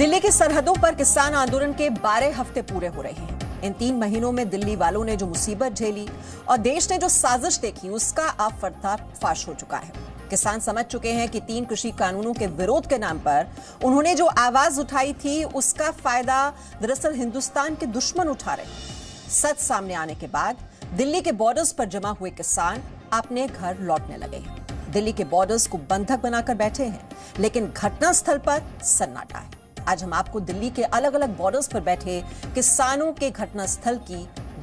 दिल्ली की सरहदों पर किसान आंदोलन के 12 हफ्ते पूरे हो रहे हैं। इन 3 महीनों में दिल्ली वालों ने जो मुसीबत झेली और देश ने जो साजिश देखी, उसका अब पर्दाफाश हो चुका है। किसान समझ चुके हैं कि 3 कृषि कानूनों के विरोध के नाम पर उन्होंने जो आवाज उठाई थी, उसका फायदा दरअसल हिंदुस्तान के दुश्मन उठा रहे। सच सामने आने के बाद दिल्ली के बॉर्डर्स पर जमा हुए किसान अपने घर लौटने लगे हैं। दिल्ली के बॉर्डर्स को बंधक बनाकर बैठे हैं, लेकिन घटनास्थल पर सन्नाटा है। आज हम आपको दिल्ली के अलग अलग बॉर्डर्स पर बैठे किसानों के घटनास्थल की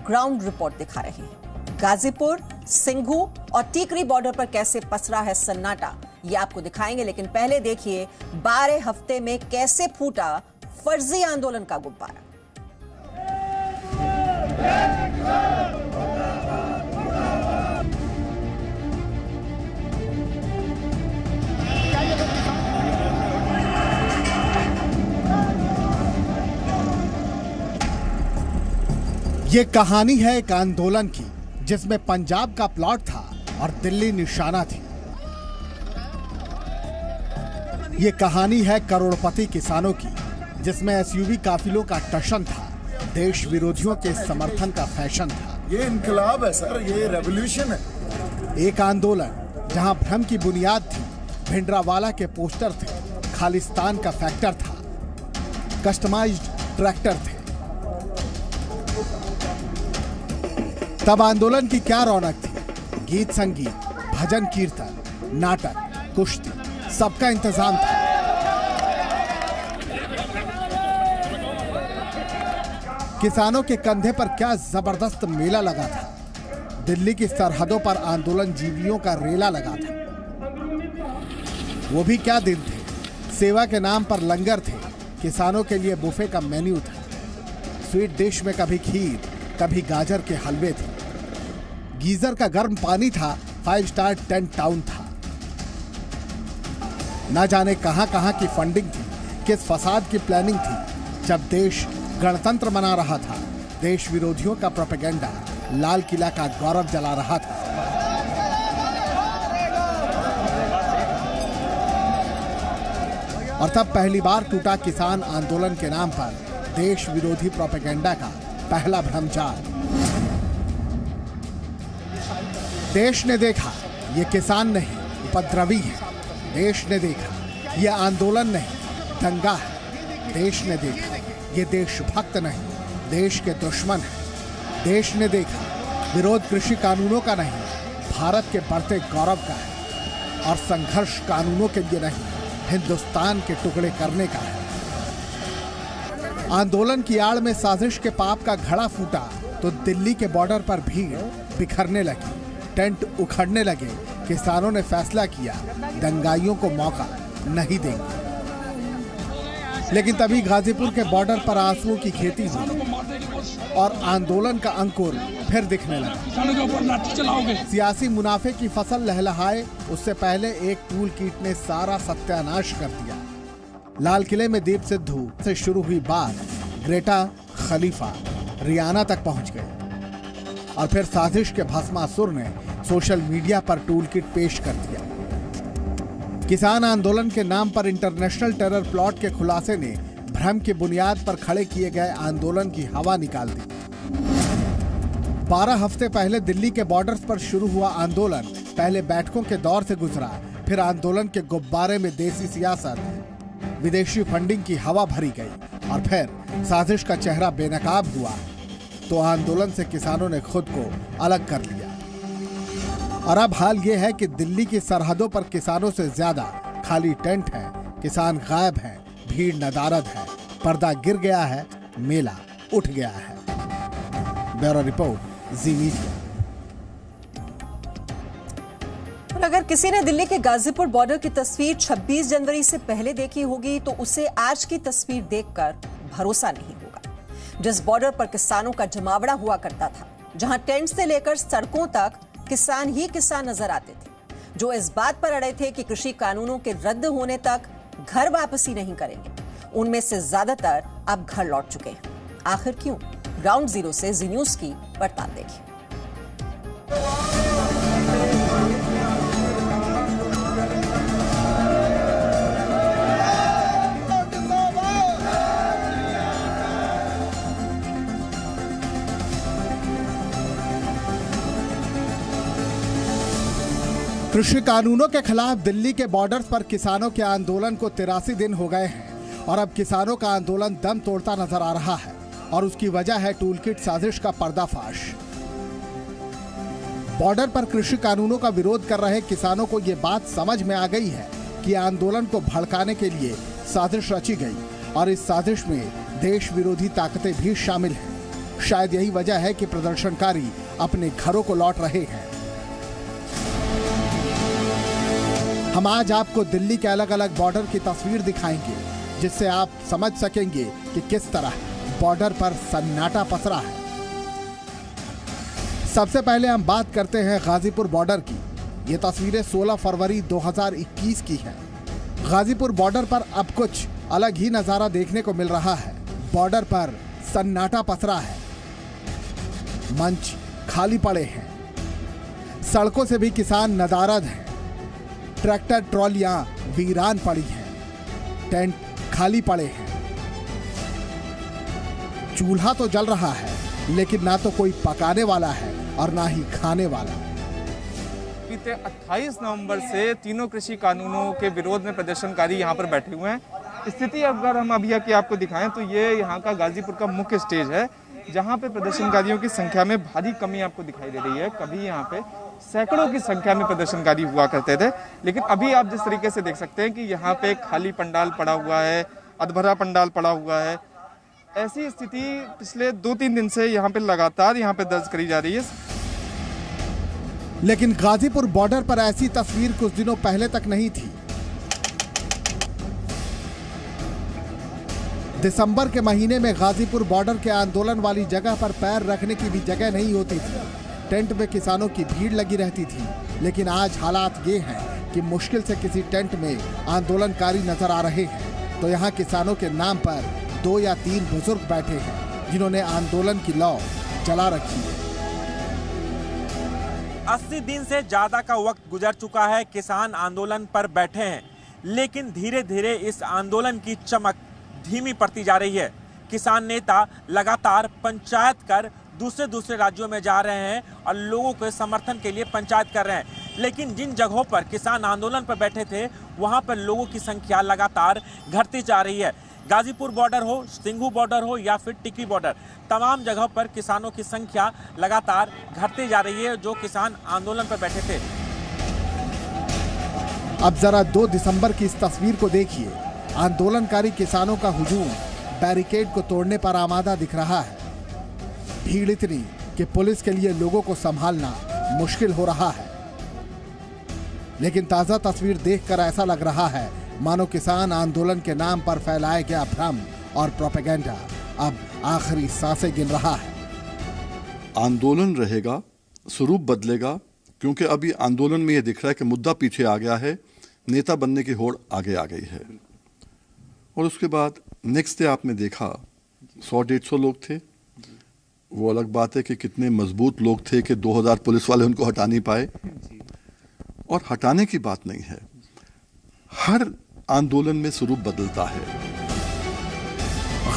ग्राउंड रिपोर्ट दिखा रहे हैं। गाजीपुर, सिंघू और टीकरी बॉर्डर पर कैसे पसरा है सन्नाटा, ये आपको दिखाएंगे। लेकिन पहले देखिए 12 हफ्ते में कैसे फूटा फर्जी आंदोलन का गुब्बारा। ये कहानी है एक आंदोलन की जिसमें पंजाब का प्लॉट था और दिल्ली निशाना थी। ये कहानी है करोड़पति किसानों की जिसमें एसयूवी काफिलों का टशन था, देश विरोधियों के समर्थन का फैशन था। ये इनकलाब है सर, ये रेवोल्यूशन है। एक आंदोलन जहां भ्रम की बुनियाद थी, भिंडरावाला के पोस्टर थे, खालिस्तान का फैक्टर था, कस्टमाइज्ड ट्रैक्टर थे। तब आंदोलन की क्या रौनक थी। गीत संगीत, भजन कीर्तन, नाटक, कुश्ती, सबका इंतजाम था। किसानों के कंधे पर क्या जबरदस्त मेला लगा था। दिल्ली की सरहदों पर आंदोलन जीवियों का रेला लगा था। वो भी क्या दिन थे। सेवा के नाम पर लंगर थे, किसानों के लिए बुफे का मेन्यू था। स्वीट डिश में कभी खीर, कभी गाजर के हलवे थे। गीजर का गर्म पानी था, 5 स्टार टेंट टाउन था। ना जाने कहां कहां की फंडिंग थी, किस फसाद की प्लानिंग थी। जब देश गणतंत्र मना रहा था, देश विरोधियों का प्रोपेगेंडा लाल किला का गौरव जला रहा था। और तब पहली बार टूटा किसान आंदोलन के नाम पर देश विरोधी प्रोपेगेंडा का पहला भ्रमजाल। देश ने देखा ये किसान नहीं, उपद्रवी है। देश ने देखा ये आंदोलन नहीं, दंगा है। देश ने देखा ये देशभक्त नहीं, देश के दुश्मन है। देश ने देखा विरोध कृषि कानूनों का नहीं, भारत के बढ़ते गौरव का है। और संघर्ष कानूनों के लिए नहीं, हिंदुस्तान के टुकड़े करने का है। आंदोलन की आड़ में साजिश के पाप का घड़ा फूटा तो दिल्ली के बॉर्डर पर भीड़ बिखरने लगी, टेंट उखड़ने लगे। किसानों ने फैसला किया दंगाइयों को मौका नहीं देंगे। लेकिन तभी गाजीपुर के बॉर्डर पर आंसुओं की खेती हुई और आंदोलन का अंकुर फिर दिखने लगा। सियासी मुनाफे की फसल लहलहाए उससे पहले एक टूल किट ने सारा सत्यानाश कर दिया। लाल किले में दीप सिद्धू से शुरू हुई बात ग्रेटा खलीफा रियाना तक पहुंच गई और फिर साजिश के भस्मासुर ने सोशल मीडिया पर टूल किट पेश कर दिया। किसान आंदोलन के नाम पर इंटरनेशनल टेरर प्लॉट के खुलासे ने भ्रम की बुनियाद पर खड़े किए गए आंदोलन की हवा निकाल दी। 12 हफ्ते पहले दिल्ली के बॉर्डर्स पर शुरू हुआ आंदोलन पहले बैठकों के दौर से गुजरा, फिर आंदोलन के गुब्बारे में देसी सियासत, विदेशी फंडिंग की हवा भरी गई और फिर साजिश का चेहरा बेनकाब हुआ तो आंदोलन से किसानों ने खुद को अलग कर लिया। और अब हाल ये है कि दिल्ली की सरहदों पर किसानों से ज्यादा खाली टेंट है, किसान गायब है, भीड़ नदारद है, पर्दा गिर गया है, मेला उठ गया है। ब्यूरो रिपोर्ट, जी मीडिया। और अगर किसी ने दिल्ली के गाजीपुर बॉर्डर की तस्वीर 26 जनवरी से पहले देखी होगी तो उसे आज की तस्वीर देखकर भरोसा नहीं होगा। जिस बॉर्डर पर किसानों का जमावड़ा हुआ करता था, जहां टेंट से लेकर सड़कों तक किसान ही किसान नजर आते थे, जो इस बात पर अड़े थे कि कृषि कानूनों के रद्द होने तक घर वापसी नहीं करेंगे, उनमें से ज्यादातर अब घर लौट चुके हैं। आखिर क्यों? ग्राउंड जीरो से जी न्यूज की पड़ताल देखिए। कृषि कानूनों के खिलाफ दिल्ली के बॉर्डर पर किसानों के आंदोलन को 83 दिन हो गए हैं और अब किसानों का आंदोलन दम तोड़ता नजर आ रहा है और उसकी वजह है टूलकिट साजिश का पर्दाफाश। बॉर्डर पर कृषि कानूनों का विरोध कर रहे किसानों को ये बात समझ में आ गई है कि आंदोलन को भड़काने के लिए साजिश रची गई और इस साजिश में देश विरोधी ताकतें भी शामिल हैं। शायद यही वजह है कि प्रदर्शनकारी अपने घरों को लौट रहे हैं। हम आज आपको दिल्ली के अलग अलग बॉर्डर की तस्वीर दिखाएंगे जिससे आप समझ सकेंगे कि किस तरह बॉर्डर पर सन्नाटा पसरा है। सबसे पहले हम बात करते हैं गाजीपुर बॉर्डर की। ये तस्वीरें 16 फरवरी 2021 की हैं। गाजीपुर बॉर्डर पर अब कुछ अलग ही नजारा देखने को मिल रहा है। बॉर्डर पर सन्नाटा पसरा है, मंच खाली पड़े हैं, सड़कों से भी किसान नदारद हैं, ट्रैक्टर ट्रॉलियां वीरान पड़ी हैं, टेंट खाली पड़े हैं। चूल्हा तो जल रहा है लेकिन ना तो कोई पकाने वाला है और ना ही खाने वाला। बीते 28 नवंबर से तीनों कृषि कानूनों के विरोध में प्रदर्शनकारी यहाँ पर बैठे हुए हैं। स्थिति अगर हम अभी की आपको दिखाएं तो ये यहाँ का गाजीपुर का मुख्य स्टेज है जहाँ पे प्रदर्शनकारियों की संख्या में भारी कमी आपको दिखाई दे रही है। कभी यहाँ पे सैकड़ों की संख्या में प्रदर्शनकारी हुआ करते थे, लेकिन अभी आप जिस तरीके से देख सकते हैं कि यहाँ पे खाली पंडाल पड़ा हुआ है, अधभरा पंडाल पड़ा हुआ है। ऐसी स्थिति पिछले 2-3 दिन से यहाँ पे लगातार यहाँ पे दर्ज करी जा रही है। लेकिन गाजीपुर बॉर्डर पर ऐसी तस्वीर कुछ दिनों पहले तक नहीं थी। दिसंबर के महीने में गाजीपुर बॉर्डर के आंदोलन वाली जगह पर पैर रखने की भी जगह नहीं होती थी। टेंट में किसानों की भीड़ लगी रहती थी, लेकिन आज हालात ये हैं कि मुश्किल से किसी टेंट में आंदोलनकारी नजर आ रहे हैं। तो यहाँ किसानों के नाम पर 2 या 3 बुजुर्ग बैठे हैं जिन्होंने आंदोलन की लौ जला रखी है। 80 दिन से ज्यादा का वक्त गुजर चुका है, किसान आंदोलन पर बैठे हैं, लेकिन धीरे धीरे इस आंदोलन की चमक धीमी पड़ती जा रही है। किसान नेता लगातार पंचायत कर दूसरे राज्यों में जा रहे हैं और लोगों के समर्थन के लिए पंचायत कर रहे हैं, लेकिन जिन जगहों पर किसान आंदोलन पर बैठे थे वहां पर लोगों की संख्या लगातार घटती जा रही है। गाजीपुर बॉर्डर हो, सिंघू बॉर्डर हो या फिर टिकरी बॉर्डर, तमाम जगहों पर किसानों की संख्या लगातार घटती जा रही है जो किसान आंदोलन पर बैठे थे। अब जरा 2 दिसंबर की इस तस्वीर को देखिए। आंदोलनकारी किसानों का हुजूम बैरिकेड को तोड़ने पर आमादा दिख रहा है। भीड़ इतनी कि पुलिस के लिए लोगों को संभालना मुश्किल हो रहा है। लेकिन ताजा तस्वीर देखकर ऐसा लग रहा है मानो किसान आंदोलन के नाम पर फैलाया गया भ्रम और प्रोपेगेंडा अब आखिरी सांसें गिन रहा है। आंदोलन रहेगा, स्वरूप बदलेगा, क्योंकि अभी आंदोलन में यह दिख रहा है कि मुद्दा पीछे आ गया है, नेता बनने की होड़ आगे आ गई है। और उसके बाद नेक्स्ट डे आपने देखा 100-150 लोग थे। वो अलग बात है कि कितने मजबूत लोग थे कि 2000 पुलिस वाले उनको हटा नहीं पाए। और हटाने की बात नहीं है, हर आंदोलन में स्वरूप बदलता है।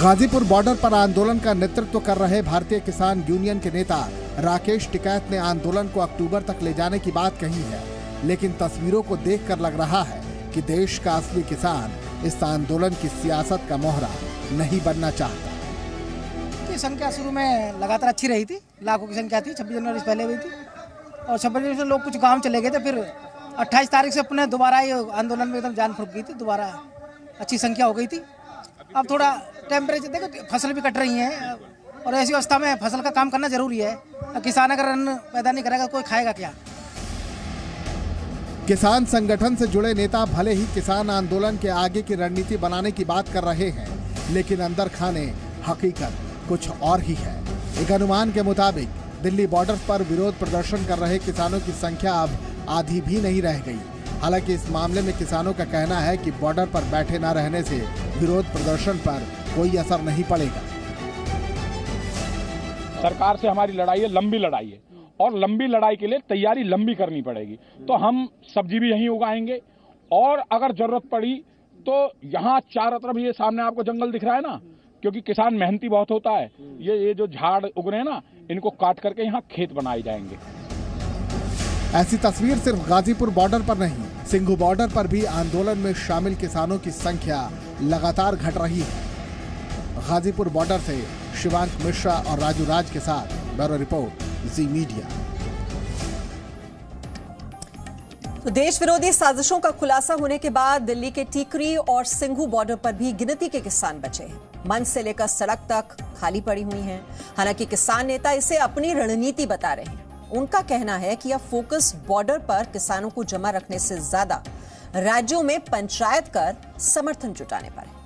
गाजीपुर बॉर्डर पर आंदोलन का नेतृत्व कर रहे भारतीय किसान यूनियन के नेता राकेश टिकैत ने आंदोलन को अक्टूबर तक ले जाने की बात कही है, लेकिन तस्वीरों को देखकर लग रहा है कि देश का असली किसान इस आंदोलन की सियासत का मोहरा नहीं बनना चाहता। की संख्या शुरू में लगातार अच्छी रही थी, लाखों की संख्या थी। 26 जनवरी से पहले हुई थी और 26 जनवरी से लोग कुछ गांव चले गए थे। फिर 28 तारीख से अपने दोबारा ये आंदोलन में एकदम जान फूंक गई थी, दोबारा अच्छी संख्या हो गई थी। अब थोड़ा टेम्परेचर देखो, फसल भी कट रही है और ऐसी अवस्था में फसल का काम करना जरूरी है। किसान अगर अन्न पैदा नहीं करेगा कोई खाएगा क्या। किसान संगठन से जुड़े नेता भले ही किसान आंदोलन के आगे की रणनीति बनाने की बात कर रहे हैं, लेकिन अंदर खाने हकीकत कुछ और ही है। एक अनुमान के मुताबिक दिल्ली बॉर्डर पर विरोध प्रदर्शन कर रहे किसानों की संख्या अब आधी भी नहीं रह गई। हालांकि इस मामले में किसानों का कहना है कि बॉर्डर पर बैठे न रहने से विरोध प्रदर्शन पर कोई असर नहीं पड़ेगा। सरकार से हमारी लड़ाई है, लंबी लड़ाई है, और लंबी लड़ाई के लिए तैयारी लंबी करनी पड़ेगी। तो हम सब्जी भी यहीं उगाएंगे और अगर जरूरत पड़ी तो यहाँ चारों तरफ ये सामने आपको जंगल दिख रहा है ना, क्योंकि किसान मेहनती बहुत होता है। ये जो झाड़ उग रहे हैं ना, इनको काट करके यहाँ खेत बनाए जाएंगे। ऐसी तस्वीर सिर्फ गाजीपुर बॉर्डर पर नहीं, सिंघू बॉर्डर पर भी आंदोलन में शामिल किसानों की संख्या लगातार घट रही है। गाजीपुर बॉर्डर से शिवांक मिश्रा और राजू राज के साथ ब्यूरो रिपोर्ट, जी मीडिया। तो देश विरोधी साजिशों का खुलासा होने के बाद दिल्ली के टीकरी और सिंघू बॉर्डर पर भी गिनती के किसान बचे हैं। मंच से लेकर सड़क तक खाली पड़ी हुई हैं। हालांकि किसान नेता इसे अपनी रणनीति बता रहे हैं। उनका कहना है कि अब फोकस बॉर्डर पर किसानों को जमा रखने से ज्यादा राज्यों में पंचायत कर समर्थन जुटाने पर है।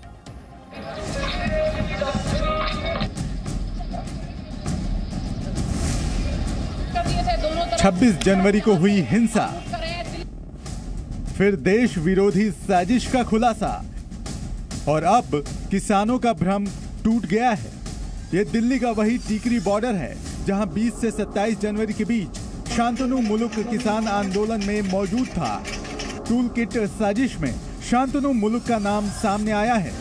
26 जनवरी को हुई हिंसा, फिर देश विरोधी साजिश का खुलासा और अब किसानों का भ्रम टूट गया है। ये दिल्ली का वही टीकरी बॉर्डर है जहां 20 से 27 जनवरी के बीच शांतनु मुलुक किसान आंदोलन में मौजूद था। टूल किट साजिश में शांतनु मुलुक का नाम सामने आया है,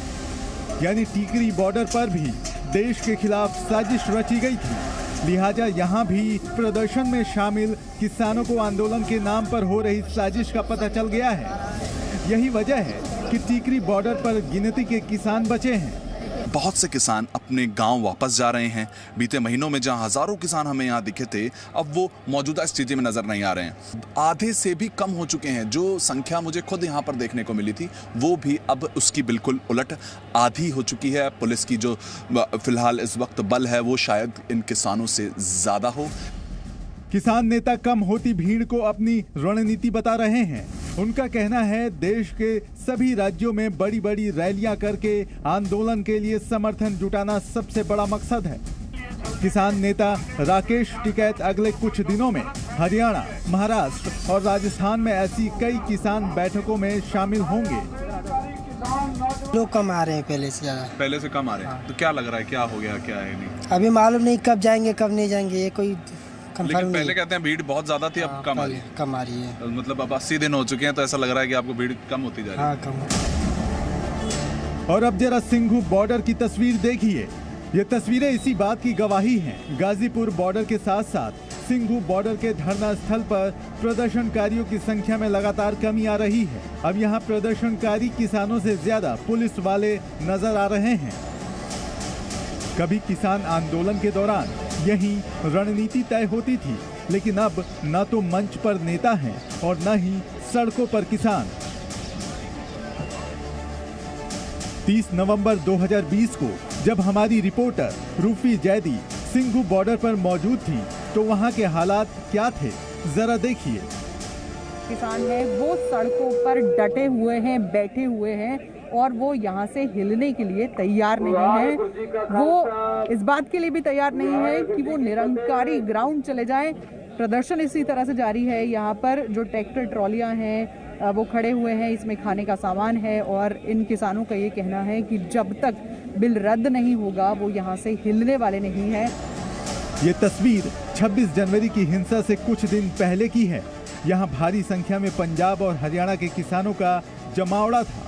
यानी टीकरी बॉर्डर पर भी देश के खिलाफ साजिश रची गई थी। लिहाजा यहां भी प्रदर्शन में शामिल किसानों को आंदोलन के नाम पर हो रही साजिश का पता चल गया है। यही वजह है कि टीकरी बॉर्डर पर गिनती के किसान बचे हैं। बहुत से किसान अपने गांव वापस जा रहे हैं। बीते महीनों में जहां हजारों किसान हमें यहां दिखे थे, अब वो मौजूदा स्थिति में नजर नहीं आ रहे हैं। आधे से भी कम हो चुके हैं। जो संख्या मुझे खुद यहां पर देखने को मिली थी, वो भी अब उसकी बिल्कुल उलट आधी हो चुकी है। पुलिस की जो फिलहाल इस वक्त बल है, वो शायद इन किसानों से ज्यादा हो। किसान नेता कम होती भीड़ को अपनी रणनीति बता रहे हैं। उनका कहना है देश के सभी राज्यों में बड़ी बड़ी रैलियां करके आंदोलन के लिए समर्थन जुटाना सबसे बड़ा मकसद है। किसान नेता राकेश टिकैत अगले कुछ दिनों में हरियाणा, महाराष्ट्र और राजस्थान में ऐसी कई किसान बैठकों में शामिल होंगे। लोग कम आ रहे हैं पहले से ज्यादा। पहले से कम आ रहे हैं। तो क्या लग रहा है, क्या हो गया, क्या है? नहीं, अभी मालूम नहीं कब जाएंगे कब नहीं जाएंगे, ये कोई लेकिन पहले कहते हैं भीड़ बहुत ज्यादा थी, अब कम आ रही है। कम आ रही है। मतलब अब 80 दिन हो चुके हैं, तो ऐसा लग रहा है कि आपको भीड़ कम होती जा रही है। हाँ, कम। और अब जरा सिंघू बॉर्डर की तस्वीर देखिए। ये तस्वीरें इसी बात की गवाही हैं। गाजीपुर बॉर्डर के साथ साथ सिंघू बॉर्डर के धरना स्थल पर प्रदर्शनकारियों की संख्या में लगातार कमी आ रही है। अब यहाँ प्रदर्शनकारी किसानों से ज्यादा पुलिस वाले नजर आ रहे हैं। कभी किसान आंदोलन के दौरान यही रणनीति तय होती थी, लेकिन अब न तो मंच पर नेता हैं और न ही सड़कों पर किसान। 30 नवंबर 2020 को जब हमारी रिपोर्टर रूफी जैदी सिंघू बॉर्डर पर मौजूद थी, तो वहां के हालात क्या थे, जरा देखिए। किसान है वो सड़कों पर डटे हुए हैं, बैठे हुए हैं और वो यहाँ से हिलने के लिए तैयार नहीं है। वो इस बात के लिए भी तैयार नहीं है कि वो निरंकारी ग्राउंड चले जाएं। प्रदर्शन इसी तरह से जारी है। यहाँ पर जो ट्रैक्टर ट्रॉलियाँ हैं वो खड़े हुए हैं, इसमें खाने का सामान है और इन किसानों का ये कहना है कि जब तक बिल रद्द नहीं होगा वो यहाँ से हिलने वाले नहीं है। ये तस्वीर 26 जनवरी की हिंसा से कुछ दिन पहले की है। यहाँ भारी संख्या में पंजाब और हरियाणा के किसानों का जमावड़ा था।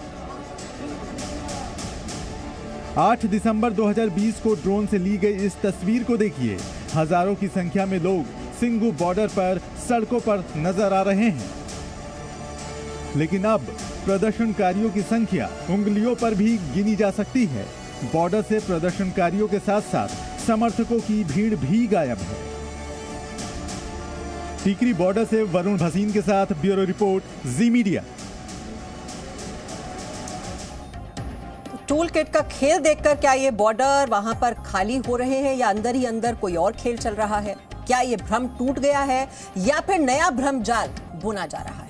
8 दिसंबर 2020 को ड्रोन से ली गई इस तस्वीर को देखिए। हजारों की संख्या में लोग सिंघू बॉर्डर पर सड़कों पर नजर आ रहे हैं। लेकिन अब प्रदर्शनकारियों की संख्या उंगलियों पर भी गिनी जा सकती है। बॉर्डर से प्रदर्शनकारियों के साथ साथ समर्थकों की भीड़ भी गायब है। टीकरी बॉर्डर से वरुण भसीन के साथ ब्यूरो रिपोर्ट, जी मीडिया। टूल किट का खेल देखकर क्या ये बॉर्डर वहां पर खाली हो रहे हैं या अंदर ही अंदर कोई और खेल चल रहा है? क्या ये भ्रम टूट गया है या फिर नया भ्रम जाल बुना जा रहा है?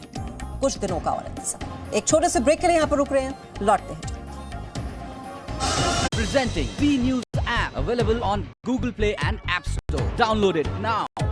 कुछ दिनों का और इंतजार। एक छोटे से ब्रेक के लिए यहां पर रुक रहे हैं, लौटते हैं। Presenting B News app available on Google Play and App Store. Download it now.